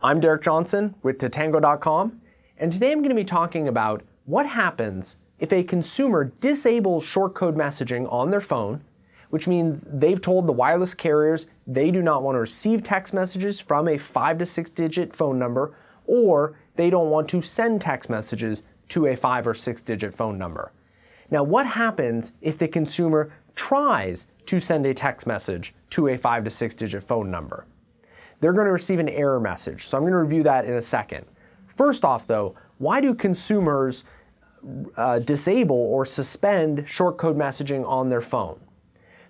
I'm Derek Johnson with Tatango.com, and today I'm going to be talking about what happens if a consumer disables shortcode messaging on their phone, which means they've told the wireless carriers they do not want to receive text messages from a 5 to 6 digit phone number, or they don't want to send text messages to a 5 or 6 digit phone number. Now, what happens if the consumer tries to send a text message to a 5 to 6 digit phone number? They're going to receive an error message, so I'm going to review that in a second. First off though, why do consumers disable or suspend shortcode messaging on their phone?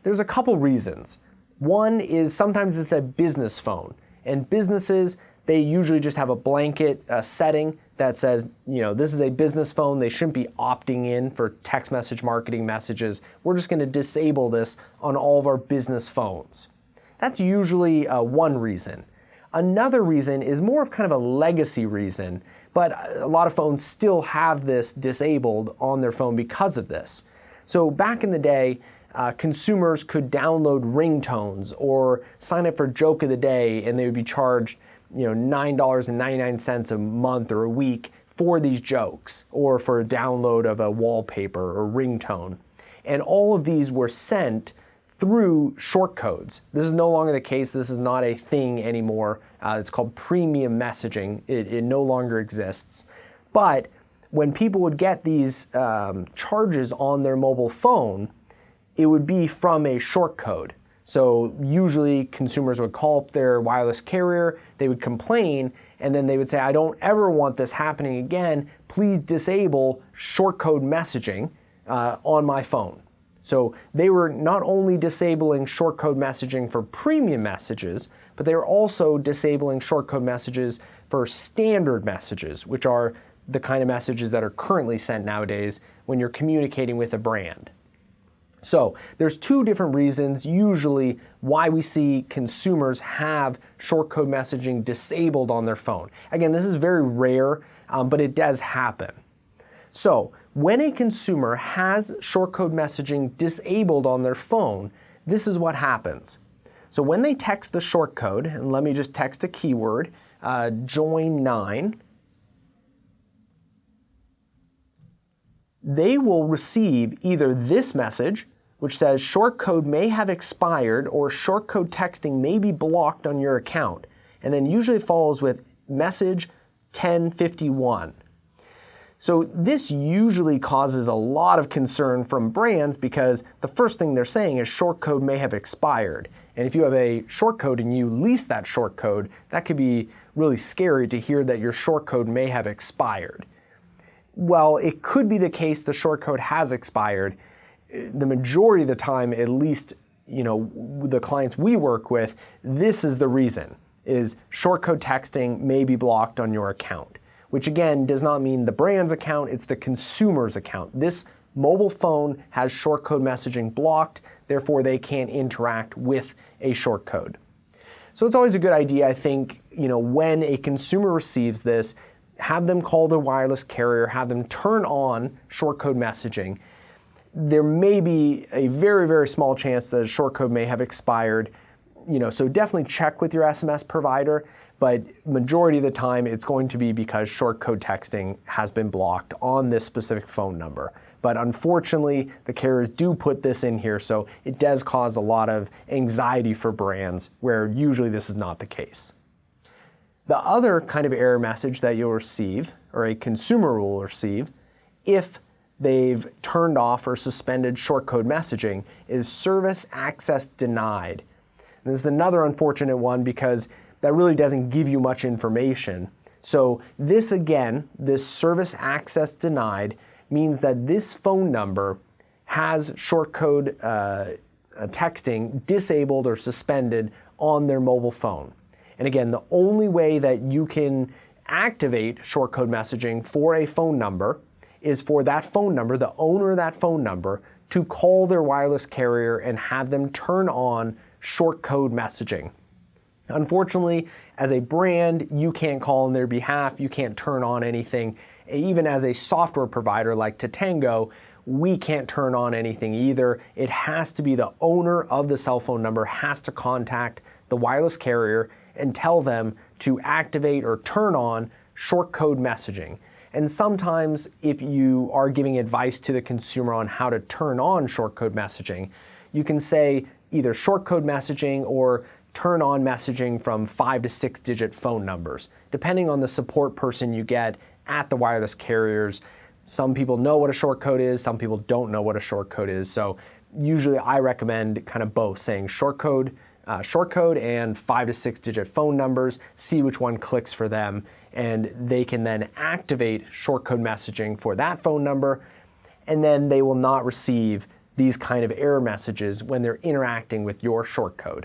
There's a couple reasons. One is sometimes it's a business phone, and businesses, they usually just have a blanket setting that says, this is a business phone, they shouldn't be opting in for text message marketing messages. We're just going to disable this on all of our business phones. That's usually one reason. Another reason is more of kind of a legacy reason, but a lot of phones still have this disabled on their phone because of this. So back in the day, consumers could download ringtones or sign up for Joke of the Day, and they would be charged $9.99 a month or a week for these jokes, or for a download of a wallpaper or ringtone. And all of these were sent through shortcodes. This is no longer the case. This is not a thing anymore. It's called premium messaging. It no longer exists. But when people would get these charges on their mobile phone, it would be from a shortcode. So usually consumers would call up their wireless carrier, they would complain, and then they would say, I don't ever want this happening again. Please disable shortcode messaging on my phone. So they were not only disabling shortcode messaging for premium messages, but they were also disabling shortcode messages for standard messages, which are the kind of messages that are currently sent nowadays when you're communicating with a brand. So there's two different reasons usually why we see consumers have shortcode messaging disabled on their phone. Again, this is very rare, but it does happen. So when a consumer has shortcode messaging disabled on their phone, this is what happens. So when they text the shortcode, and let me just text a keyword, join 9, they will receive either this message, which says shortcode may have expired or shortcode texting may be blocked on your account, and then usually follows with message 1051. So this usually causes a lot of concern from brands because the first thing they're saying is shortcode may have expired. And if you have a shortcode and you lease that shortcode, that could be really scary to hear that your shortcode may have expired. Well, it could be the case the shortcode has expired. The majority of the time, at least, the clients we work with, this is the reason, is shortcode texting may be blocked on your account, which again does not mean the brand's account, it's the consumer's account. This mobile phone has shortcode messaging blocked, therefore they can't interact with a shortcode. So it's always a good idea, I think, when a consumer receives this, have them call the wireless carrier, have them turn on shortcode messaging. There may be a very, very small chance that a shortcode may have expired, so definitely check with your SMS provider, but majority of the time it's going to be because shortcode texting has been blocked on this specific phone number. But unfortunately, the carriers do put this in here, so it does cause a lot of anxiety for brands where usually this is not the case. The other kind of error message that you'll receive, or a consumer will receive, if they've turned off or suspended shortcode messaging, is service access denied. And this is another unfortunate one because that really doesn't give you much information. So this again, this service access denied, means that this phone number has shortcode texting disabled or suspended on their mobile phone. And again, the only way that you can activate shortcode messaging for a phone number is for that phone number, the owner of that phone number, to call their wireless carrier and have them turn on shortcode messaging. Unfortunately, as a brand, you can't call on their behalf, you can't turn on anything. Even as a software provider like Tatango, we can't turn on anything either. It has to be the owner of the cell phone number has to contact the wireless carrier and tell them to activate or turn on shortcode messaging. And sometimes if you are giving advice to the consumer on how to turn on shortcode messaging, you can say either shortcode messaging or turn on messaging from 5 to 6 digit phone numbers, depending on the support person you get at the wireless carriers. Some people know what a shortcode is, some people don't know what a shortcode is. So usually I recommend kind of both, saying shortcode and 5 to 6 digit phone numbers, see which one clicks for them, and they can then activate shortcode messaging for that phone number, and then they will not receive these kind of error messages when they're interacting with your shortcode.